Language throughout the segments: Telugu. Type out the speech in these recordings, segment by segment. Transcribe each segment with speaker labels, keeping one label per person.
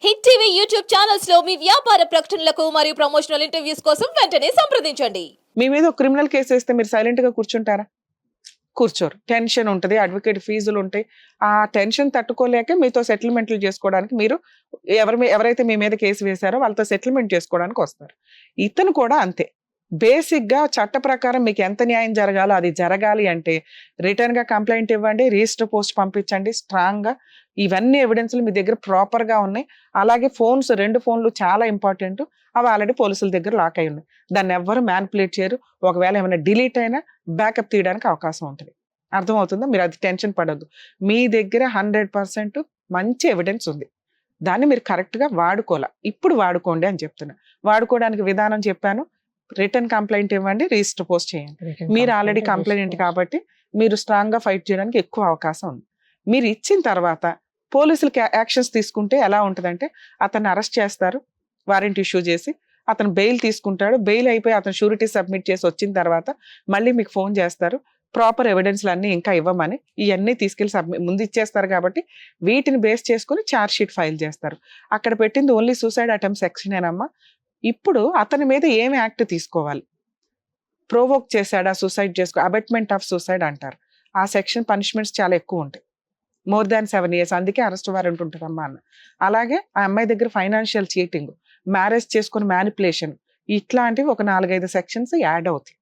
Speaker 1: హిట్ టీవీ యూట్యూబ్ ఛానల్స్ లో మీ వ్యాపార ప్రకటనలకు మరియు ప్రమోషనల్ ఇంటర్వ్యూస్ కోసం వెంటనే సంప్రదించండి.
Speaker 2: మీ మీద ఒక క్రిమినల్ కేసు వేస్తే మీరు సైలెంట్ గా కూర్చుంటారా? కూర్చోరు. టెన్షన్ ఉంటుంది, అడ్వకేట్ ఫీజులు ఉంటాయి. ఆ టెన్షన్ తట్టుకోలేక మీతో సెటిల్మెంట్లు చేసుకోవడానికి మీరు ఎవరైతే మీ మీద కేసు వేశారో వాళ్ళతో సెటిల్మెంట్ చేసుకోవడానికి వస్తారు. ఇతను కూడా అంతే. బేసిక్ గా చట్ట ప్రకారం మీకు ఎంత న్యాయం జరగాలో అది జరగాలి అంటే రిటర్న్ గా కంప్లైంట్ ఇవ్వండి, రిజిస్టర్ పోస్ట్ పంపించండి స్ట్రాంగ్ గా. ఇవన్నీ ఎవిడెన్స్లు మీ దగ్గర ప్రాపర్ గా ఉన్నాయి. అలాగే ఫోన్స్, 2 ఫోన్లు చాలా ఇంపార్టెంట్. అవి ఆల్రెడీ పోలీసుల దగ్గర లాక్ అయి ఉన్నాయి. దాన్ని ఎవ్వరు మ్యానిపులేట్ చేయరు. ఒకవేళ ఏమైనా డిలీట్ అయినా బ్యాకప్ తీయడానికి అవకాశం ఉంటుంది. అర్థమవుతుందా? మీరు అది టెన్షన్ పడద్దు. మీ దగ్గర 100% మంచి ఎవిడెన్స్ ఉంది. దాన్ని మీరు కరెక్ట్ గా వాడుకోవాలా. ఇప్పుడు వాడుకోండి అని చెప్తున్నా. వాడుకోవడానికి విధానం చెప్పాను. రిటర్న్ కంప్లైంట్ ఇవ్వండి, రిజిస్టర్ పోస్ట్ చేయండి. మీరు ఆల్రెడీ కంప్లైంట్ కాబట్టి మీరు స్ట్రాంగ్ గా ఫైట్ చేయడానికి ఎక్కువ అవకాశం ఉంది. మీరు ఇచ్చిన తర్వాత పోలీసులకి యాక్షన్స్ తీసుకుంటే ఎలా ఉంటుందంటే అతన్ని అరెస్ట్ చేస్తారు, వారెంట్ ఇష్యూ చేసి అతను బెయిల్ తీసుకుంటాడు. బెయిల్ అయిపోయి అతను షూరిటీ సబ్మిట్ చేసి వచ్చిన తర్వాత మళ్ళీ మీకు ఫోన్ చేస్తారు, ప్రాపర్ ఎవిడెన్స్లు అన్నీ ఇంకా ఇవ్వమని. ఇవన్నీ తీసుకెళ్లి ముందు ఇచ్చేస్తారు కాబట్టి వీటిని బేస్ చేసుకుని ఛార్జ్ షీట్ ఫైల్ చేస్తారు. అక్కడ పెట్టింది ఓన్లీ సూసైడ్ అటెంప్ట్ సెక్షన్ ఏనమ్మా. ఇప్పుడు అతని మీద ఏం యాక్ట్ తీసుకోవాలి? ప్రోవోక్ చేశాడా సూసైడ్ చేసుకో, అబెట్మెంట్ ఆఫ్ సూసైడ్ అంటారు. ఆ సెక్షన్ పనిష్మెంట్స్ చాలా ఎక్కువ ఉంటాయి, మోర్ దాన్ 7 years. అందుకే అరెస్ట్ వారెంట్ ఉంటుందమ్మా అన్న. అలాగే ఆ అమ్మాయి దగ్గర ఫైనాన్షియల్ చీటింగ్, మ్యారేజ్ చేసుకుని మ్యానిపులేషన్, ఇట్లాంటివి ఒక 4-5 సెక్షన్స్ యాడ్ అవుతాయి.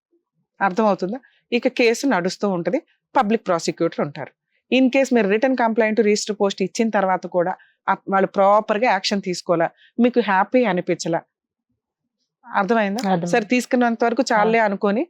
Speaker 2: అర్థమవుతుందా? ఇక కేసు నడుస్తూ ఉంటుంది. పబ్లిక్ ప్రాసిక్యూటర్ ఉంటారు. ఇన్ కేస్ మీరు రిటర్న్ కంప్లైంట్, రిజిస్టర్ పోస్ట్ ఇచ్చిన తర్వాత కూడా వాళ్ళు ప్రాపర్ గా యాక్షన్ తీసుకోవాలా, మీకు హ్యాపీ అనిపించలా, అర్థమైందా? సరే తీసుకున్నంత వరకు చాలే అనుకొని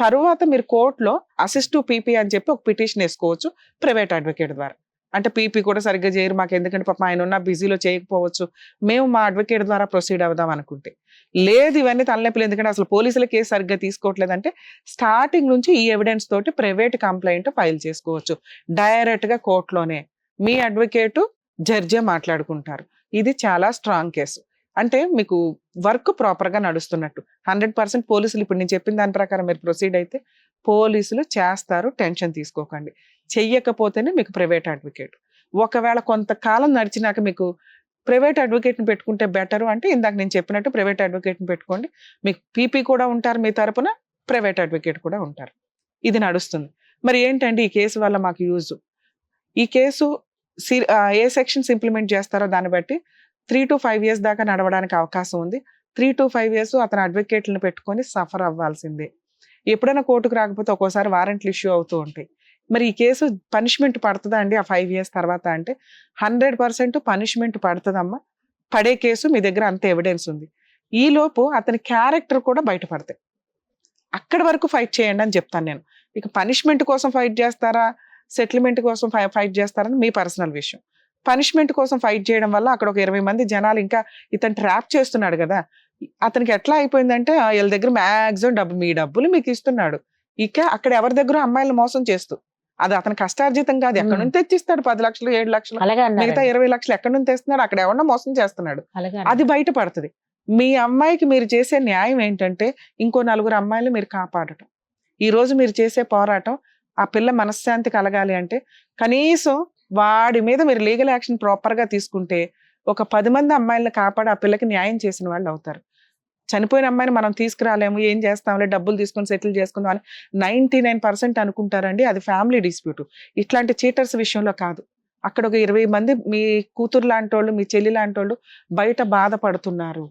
Speaker 2: తరువాత మీరు కోర్టులో అసిస్టివ్ పీపీ అని చెప్పి ఒక పిటిషన్ వేసుకోవచ్చు ప్రైవేట్ అడ్వకేట్ ద్వారా. అంటే పీపీ కూడా సరిగ్గా చేయరు మాకు, ఎందుకంటే పాపం ఆయన ఉన్న బిజీలో చేయకపోవచ్చు, మేము మా అడ్వకేట్ ద్వారా ప్రొసీడ్ అవుదాం అనుకుంటే. లేదు, ఇవన్నీ తలనొప్పులు, ఎందుకంటే అసలు పోలీసుల కేసు సరిగ్గా తీసుకోవట్లేదంటే స్టార్టింగ్ నుంచి ఈ ఎవిడెన్స్ తోటి ప్రైవేట్ కంప్లైంట్ ఫైల్ చేసుకోవచ్చు డైరెక్ట్ గా కోర్టులోనే. మీ అడ్వకేటు జడ్జే మాట్లాడుకుంటారు. ఇది చాలా స్ట్రాంగ్ కేసు. అంటే మీకు వర్క్ ప్రాపర్ గా నడుస్తున్నట్టు. 100% పోలీసులు ఇప్పుడు నేను చెప్పిన దాని ప్రకారం మీరు ప్రొసీడ్ అయితే పోలీసులు చేస్తారు, టెన్షన్ తీసుకోకండి. చెయ్యకపోతేనే మీకు ప్రైవేట్ అడ్వకేట్. ఒకవేళ కొంతకాలం నడిచినాక మీకు ప్రైవేట్ అడ్వకేట్ని పెట్టుకుంటే బెటరు అంటే ఇందాక నేను చెప్పినట్టు ప్రైవేట్ అడ్వకేట్ని పెట్టుకోండి. మీకు పీపీ కూడా ఉంటారు, మీ తరపున ప్రైవేట్ అడ్వకేట్ కూడా ఉంటారు. ఇది నడుస్తుంది. మరి ఏంటంటే ఈ కేసు వల్ల మాకు యూజ్, ఈ కేసు ఏ సెక్షన్స్ ఇంప్లిమెంట్ చేస్తారో దాన్ని బట్టి 3 to 5 years దాకా నడవడానికి అవకాశం ఉంది. 3 to 5 years అతను అడ్వకేట్లను పెట్టుకొని సఫర్ అవ్వాల్సిందే. ఎప్పుడైనా కోర్టుకు రాకపోతే ఒక్కోసారి వారెంట్లు ఇష్యూ అవుతూ ఉంటాయి. మరి ఈ కేసు పనిష్మెంట్ పడుతుందా అండి ఆ 5 years తర్వాత అంటే 100% పనిష్మెంట్ పడుతుందమ్మా. పడే కేసు మీ దగ్గర అంత ఎవిడెన్స్ ఉంది. ఈలోపు అతని క్యారెక్టర్ కూడా బయటపడతాయి. అక్కడి వరకు ఫైట్ చేయండి అని చెప్తాను నేను. ఇక పనిష్మెంట్ కోసం ఫైట్ చేస్తారా, సెటిల్మెంట్ కోసం ఫైట్ చేస్తారని మీ పర్సనల్ విషయం. పనిష్మెంట్ కోసం ఫైట్ చేయడం వల్ల అక్కడ ఒక 20 మంది జనాలు ఇంకా ఇతను ట్రాప్ చేస్తున్నాడు కదా. అతనికి ఎట్లా అయిపోయిందంటే వీళ్ళ దగ్గర మ్యాక్సిమం మీ డబ్బులు మీకు ఇస్తున్నాడు. ఇక అక్కడ ఎవరి దగ్గర అమ్మాయిలను మోసం చేస్తూ, అది అతని కష్టార్జితం కాదు. ఎక్కడి నుంచి తెచ్చిస్తాడు 10 లక్షలు 7 లక్షలు, మిగతా 20 లక్షలు ఎక్కడి నుంచి తెస్తున్నాడు? అక్కడ ఎవరన్నా మోసం చేస్తున్నాడు, అది బయటపడుతుంది. మీ అమ్మాయికి మీరు చేసే న్యాయం ఏంటంటే ఇంకో 4 అమ్మాయిలు మీరు కాపాడటం. ఈ రోజు మీరు చేసే పోరాటం ఆ పిల్ల మనశ్శాంతి కలగాలి అంటే కనీసం వాడి మీద మీరు లీగల్ యాక్షన్ ప్రాపర్ గా తీసుకుంటే ఒక 10 మంది అమ్మాయిలను కాపాడి ఆ పిల్లకి న్యాయం చేసిన వాళ్ళు అవుతారు. చనిపోయిన అమ్మాయిని మనం తీసుకురాలేము, ఏం చేస్తాంలే, డబ్బులు తీసుకొని సెటిల్ చేసుకుందాం అని 99% అనుకుంటారండి. అది ఫ్యామిలీ డిస్ప్యూట్. ఇట్లాంటి చీటర్స్ విషయంలో కాదు. అక్కడ ఒక 20 మంది మీ కూతురు లాంటి వాళ్ళు, మీ చెల్లి లాంటి వాళ్ళు బయట బాధపడుతున్నారు.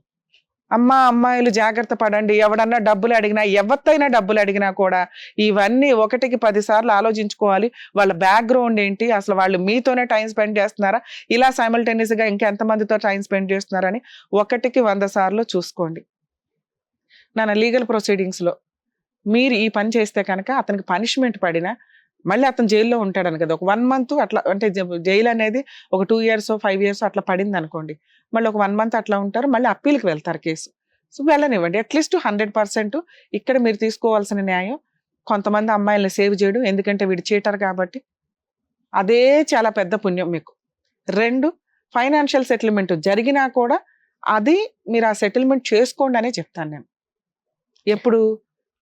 Speaker 2: అమ్మాయిలు జాగ్రత్త పడండి. ఎవడన్నా డబ్బులు అడిగినా, ఎవరితైనా డబ్బులు అడిగినా కూడా ఇవన్నీ 1కి 10 సార్లు ఆలోచించుకోవాలి. వాళ్ళ బ్యాక్గ్రౌండ్ ఏంటి, అసలు వాళ్ళు మీతోనే టైం స్పెండ్ చేస్తున్నారా, ఇలా సైమల్టేనియస్ గా ఇంకెంతమందితో టైం స్పెండ్ చేస్తున్నారని 1కి 100 సార్లు చూసుకోండి. నా లీగల్ ప్రొసీడింగ్స్ లో మీరు ఈ పని చేస్తే కనుక అతనికి పనిష్మెంట్ పడినా మళ్ళీ అతను జైల్లో ఉంటాడని కదా. ఒక 1 month అట్లా, అంటే జైలు అనేది ఒక 2 years 5 years అట్లా పడింది అనుకోండి, మళ్ళీ ఒక 1 month అట్లా ఉంటారు, మళ్ళీ అప్పీల్కి వెళ్తారు కేసు. సో వెళ్ళనివ్వండి. అట్లీస్ట్ 100% ఇక్కడ మీరు తీసుకోవాల్సిన న్యాయం కొంతమంది అమ్మాయిల్ని సేవ్ చేయడం, ఎందుకంటే వీడు చీటర్ కాబట్టి. అదే చాలా పెద్ద పుణ్యం మీకు. 2, ఫైనాన్షియల్ సెటిల్మెంట్ జరిగినా కూడా అది మీరు ఆ సెటిల్మెంట్ చేసుకోండి అనే చెప్తాను నేను. ఎప్పుడు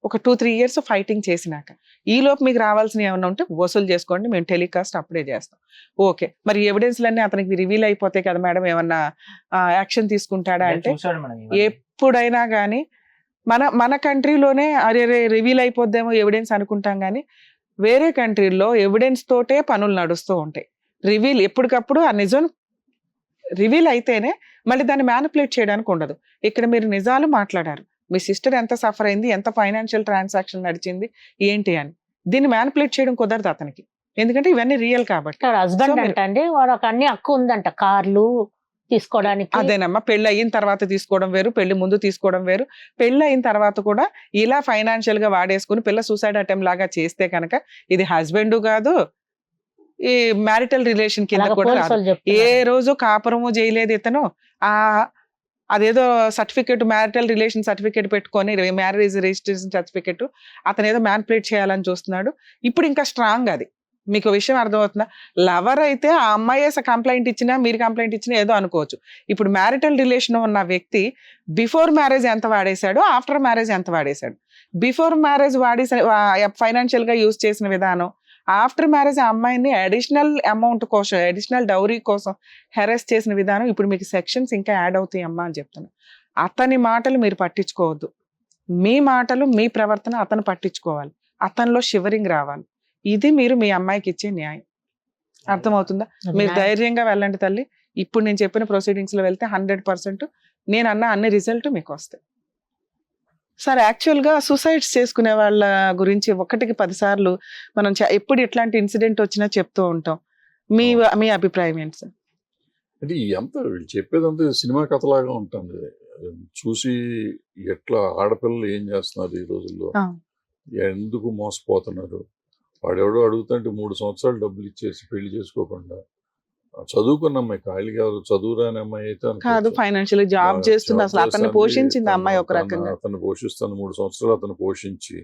Speaker 2: ఒక 2-3 ఇయర్స్ ఫైటింగ్ చేసినాక ఈ లోపు మీకు రావాల్సినవి ఏమైనా ఉంటే వసూలు చేసుకోండి, మేము టెలికాస్ట్ అప్పుడే చేస్తాం. ఓకే, మరి ఎవిడెన్స్లన్నీ అతనికి రివీల్ అయిపోతాయి కదా మేడం, ఏమన్నా యాక్షన్ తీసుకుంటాడా అంటే
Speaker 3: చూసాడు మేడం ఇవన్నీ.
Speaker 2: ఎప్పుడైనా కానీ మన కంట్రీలోనే అరే రివీల్ అయిపోద్దేమో ఎవిడెన్స్ అనుకుంటాం, కానీ వేరే కంట్రీల్లో ఎవిడెన్స్ తోటే పనులు నడుస్తూ ఉంటాయి. రివీల్ ఎప్పటికప్పుడు ఆ నిజం రివీల్ అయితేనే మళ్ళీ దాన్ని మ్యానిపులేట్ చేయడానికి ఉండదు. ఇక్కడ మీరు నిజాలు మాట్లాడారు, మీ సిస్టర్ ఎంత సఫర్ అయింది, ఎంత ఫైనాన్షియల్ ట్రాన్సాక్షన్ నడిచింది ఏంటి అని, దీన్ని మ్యానిపులేట్ చేయడం కుదరదు అతనికి, ఎందుకంటే ఇవన్నీ రియల్ కాబట్టి.
Speaker 4: హస్బెండ్
Speaker 2: మీరు-
Speaker 4: అంట అండి, వాళ్ళకి అన్ని హక్కు ఉందంట, కార్లు తీసుకోవడానికి.
Speaker 2: అదేనమ్మా, పెళ్లి అయిన తర్వాత తీసుకోవడం వేరు, పెళ్లి ముందు తీసుకోవడం వేరు. పెళ్లి అయిన తర్వాత కూడా ఇలా ఫైనాన్షియల్ గా వాడేసుకుని పిల్ల సూసైడ్ అటెంప్ట్ లాగా చేస్తే కనుక ఇది హస్బెండ్ కాదు, ఈ మ్యారిటల్ రిలేషన్ కింద
Speaker 4: అలాగ
Speaker 2: కూడా రాదు.
Speaker 4: పోలీసులు
Speaker 2: ఏ
Speaker 4: చెప్తున్నారు.
Speaker 2: రోజు కాపురము చేయలేదు ఇతను. అదేదో సర్టిఫికెట్, మ్యారిటల్ రిలేషన్ సర్టిఫికెట్ పెట్టుకొని మ్యారేజ్ రిజిస్ట్రేషన్ సర్టిఫికెట్ అతను ఏదో మ్యానిపులేట్ చేయాలని చూస్తున్నాడు. ఇప్పుడు ఇంకా స్ట్రాంగ్ అది. మీకు విషయం అర్థమవుతుందా? లవర్ అయితే ఆ అమ్మాయి కంప్లైంట్ ఇచ్చినా మీరు కంప్లైంట్ ఇచ్చినా ఏదో అనుకోవచ్చు. ఇప్పుడు మ్యారిటల్ రిలేషన్ ఉన్న వ్యక్తి బిఫోర్ మ్యారేజ్ ఎంత వాడేశాడు, ఆఫ్టర్ మ్యారేజ్ ఎంత వాడేశాడు. బిఫోర్ మ్యారేజ్ ఫైనాన్షియల్ గా యూజ్ చేసిన విధానం, ఆఫ్టర్ మ్యారేజ్ ఆ అమ్మాయిని అడిషనల్ అమౌంట్ కోసం, అడిషనల్ డౌరీ కోసం హెరాస్ చేసిన విధానం, ఇప్పుడు మీకు సెక్షన్స్ ఇంకా యాడ్ అవుతాయి అమ్మా అని చెప్తాను. అతని మాటలు మీరు పట్టించుకోవద్దు, మీ మాటలు మీ ప్రవర్తన అతను పట్టించుకోవాలి, అతనిలో షివరింగ్ రావాలి. ఇది మీరు మీ అమ్మాయికి ఇచ్చే న్యాయం. అర్థమవుతుందా? మీరు ధైర్యంగా వెళ్ళండి తల్లి. ఇప్పుడు నేను చెప్పిన ప్రొసీడింగ్స్ లో వెళ్తే 100% నేను అన్న అన్ని రిజల్ట్ మీకు వస్తాయి. సార్, యాక్చువల్గా సూసైడ్స్ చేసుకునే వాళ్ళ గురించి 1కి 10 సార్లు మనం ఎప్పుడు ఇట్లాంటి ఇన్సిడెంట్ వచ్చినా చెప్తూ ఉంటాం. మీ అభిప్రాయం ఏంటి సార్?
Speaker 5: అంటే ఎంత వీళ్ళు చెప్పేదంతా సినిమా కథలాగా ఉంటుంది. చూసి ఎట్లా ఆడపిల్లలు ఏం చేస్తున్నారు ఈ రోజుల్లో, ఎందుకు మోసపోతున్నారు. వాడెవడో అడుగుతుంటే 3 సంవత్సరాలు డబ్బులు ఇచ్చేసి పెళ్లి చేసుకోకుండా, చదువుకున్న అమ్మాయి, ఖాళీగా చదువురాని అమ్మాయి అయితే
Speaker 2: కాదు, ఫైనాన్షియల్ జాబ్ చేస్తుంది, అసలు అతన్ని పోషించింది అమ్మాయి ఒక రకంగా.
Speaker 5: అతను పోషిస్తాను 3 సంవత్సరాలు అతను పోషించి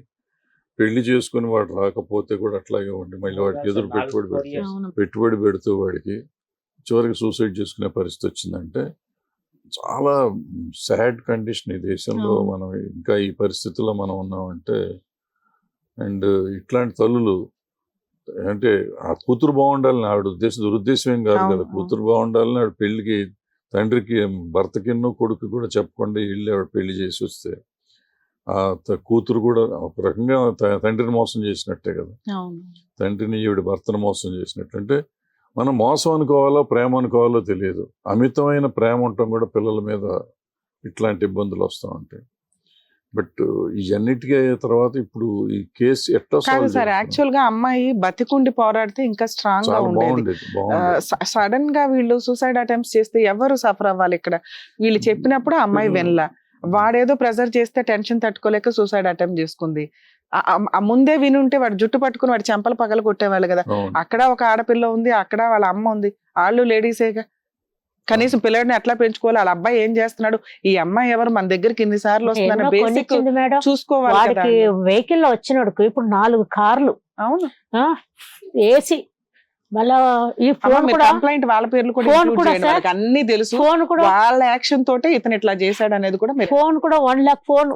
Speaker 5: పెళ్లి చేసుకుని వాడు రాకపోతే కూడా అట్లాగే ఉండి మళ్ళీ వాడికి ఎదురు పెట్టుబడి పెడుతూ వాడికి చివరికి సూసైడ్ చేసుకునే పరిస్థితి వచ్చిందంటే చాలా సాడ్ కండిషన్ ఈ దేశంలో. మనం ఇంకా ఈ పరిస్థితుల్లో మనం ఉన్నామంటే, అండ్ ఇట్లాంటి తల్లులు అంటే ఆ కూతురు బాగుండాలని ఆవిడ దురుద్దేశం ఏం కాదు కదా, కూతురు బాగుండాలని ఆవిడ పెళ్లికి తండ్రికి, భర్తకిన్నో కొడుకు కూడా చెప్పకుండా వెళ్ళి ఆవిడ పెళ్లి చేసి వస్తే ఆ కూతురు కూడా ఒక రకంగా తండ్రిని మోసం చేసినట్టే కదా, తండ్రిని ఈవిడ భర్తను మోసం చేసినట్టు. అంటే మనం మోసం అనుకోవాలో ప్రేమ అనుకోవాలో తెలియదు. అమితమైన ప్రేమ ఉండటం కూడా పిల్లల మీద ఇట్లాంటి ఇబ్బందులు వస్తూ ఉంటాయి. బట్ ఇవన్నిటికీ తర్వాత ఇప్పుడు ఈ కేసు ఎట్లా
Speaker 2: కాదు సార్, యాక్చువల్ గా అమ్మాయి బతికుండి పోరాడితే ఇంకా స్ట్రాంగ్ గా ఉండేది. సడన్ గా వీళ్ళు సూసైడ్ అటెంప్ట్స్ చేస్తే ఎవరు సఫర్ అవ్వాలి? ఇక్కడ వీళ్ళు చెప్పినప్పుడు అమ్మాయి వెనలా, వాడేదో ప్రెజర్ చేస్తే టెన్షన్ తట్టుకోలేక సూసైడ్ అటెంప్ట్ చేసుకుంది. ముందే వినుంటే వాడు జుట్టు పట్టుకుని వాడి చెంపలు పగల కొట్టేవాళ్ళు కదా. అక్కడ ఒక ఆడపిల్ల ఉంది, అక్కడ వాళ్ళ అమ్మ ఉంది, వాళ్ళు లేడీసేగా. కనీసం పిల్లడిని ఎట్లా పెంచుకోవాలి, వాళ్ళ అబ్బాయి ఏం చేస్తున్నాడు, ఈ అమ్మాయి ఎవరు, మన దగ్గరికి ఇన్ని సార్లు వస్తుందని బేసిక్ చూసుకోవాలి.
Speaker 4: వాడికి వెహికల్ లో వచ్చినోడుకు ఇప్పుడు 4 కార్లు,
Speaker 2: అవును,
Speaker 4: ఏసీ, మళ్ళా ఈ ఫోన్ కూడా
Speaker 2: కంప్లైంట్ వాళ్ళ పేర్లు కూడా include చేయండి, వాళ్ళకి అన్ని తెలుసు.
Speaker 4: ఫోన్ కూడా
Speaker 2: వాళ్ళ యాక్షన్ తోటే ఇతను ఇట్లా చేశాడు అనేది కూడా
Speaker 4: ఫోన్ కూడా 1 lakh ఫోన్.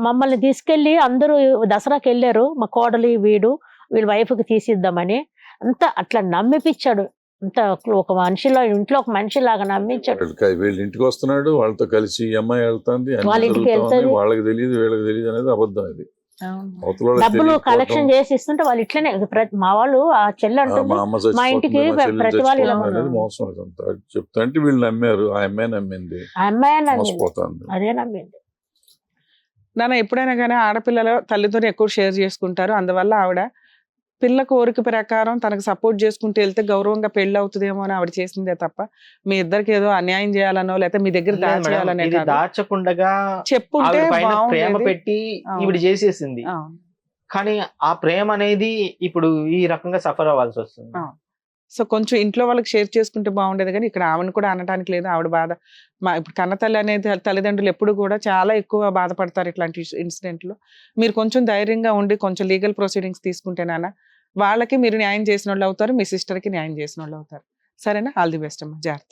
Speaker 4: మమ్మల్ని తీసుకెళ్లి అందరూ దసరాకి వెళ్ళారు, మా కోడలి వీళ్ళ వైఫ్ కి తీసిద్దామని అంతా అట్లా నమ్మిపించాడు. అంత ఒక మనిషిలో, ఇంట్లో ఒక మనిషి లాగా నమ్మించాడు.
Speaker 5: వీళ్ళ ఇంటికి వస్తున్నాడు, వాళ్ళతో కలిసి ఈ అమ్మాయి వెళ్తాంది,
Speaker 4: వాళ్ళ ఇంటికి వెళ్తుంది,
Speaker 5: వాళ్ళకి తెలియదు వీళ్ళకి తెలియదు అనేది అబద్ధం. ఇది
Speaker 4: డబ్బులు కలెక్షన్ చేసి ఇస్తుంటే వాళ్ళు ఇట్లనే మా వాళ్ళు ఆ చెల్లి అంటుంది మా ఇంటికి ప్రతి వాళ్ళు
Speaker 5: అనేది మోసం. అదంతా చెప్తా అంటే వీళ్ళు నమ్మారు, ఆ అమ్మాయి నమ్మింది,
Speaker 4: ఆ అమ్మాయి
Speaker 5: మోసపోతుంది,
Speaker 4: అదే నమ్మింది.
Speaker 2: నాన్న ఎప్పుడైనా కానీ ఆడపిల్లలు తల్లితో ఎక్కువ షేర్ చేసుకుంటారు. అందువల్ల ఆవిడ పిల్ల కోరిక ప్రకారం తనకు సపోర్ట్ చేసుకుంటూ వెళ్తే గౌరవంగా పెళ్లి అవుతుందేమో అని ఆవిడ చేసిందే తప్ప మీ ఇద్దరికి ఏదో అన్యాయం చేయాలనో లేకపోతే మీ దగ్గర దాచేయాలనే
Speaker 3: దాచకుండా
Speaker 2: చెప్పుంటే
Speaker 3: ప్రేమ పెట్టి ఈవిడ చేసేసింది. కానీ ఆ ప్రేమ అనేది ఇప్పుడు ఈ రకంగా సఫర్ అవ్వాల్సి వస్తుంది.
Speaker 2: సో కొంచెం ఇంట్లో వాళ్ళకి షేర్ చేసుకుంటే బాగుండేది, కానీ ఇక్కడ ఆవిడని కూడా అనడానికి లేదు. ఆవిడ బాధ ఇప్పుడు కన్నతల్లి అనేది తల్లిదండ్రులు ఎప్పుడు కూడా చాలా ఎక్కువ బాధపడతారు ఇట్లాంటి ఇన్సిడెంట్లో. మీరు కొంచెం ధైర్యంగా ఉండి కొంచెం లీగల్ ప్రొసీడింగ్స్ తీసుకుంటే నాన్న వాళ్ళకి మీరు న్యాయం చేసిన వాళ్ళు అవుతారు, మీ సిస్టర్కి న్యాయం చేసిన వాళ్ళు అవుతారు. సరేనా? ఆల్ ది బెస్ట్ అమ్మా, జాగ్రత్త.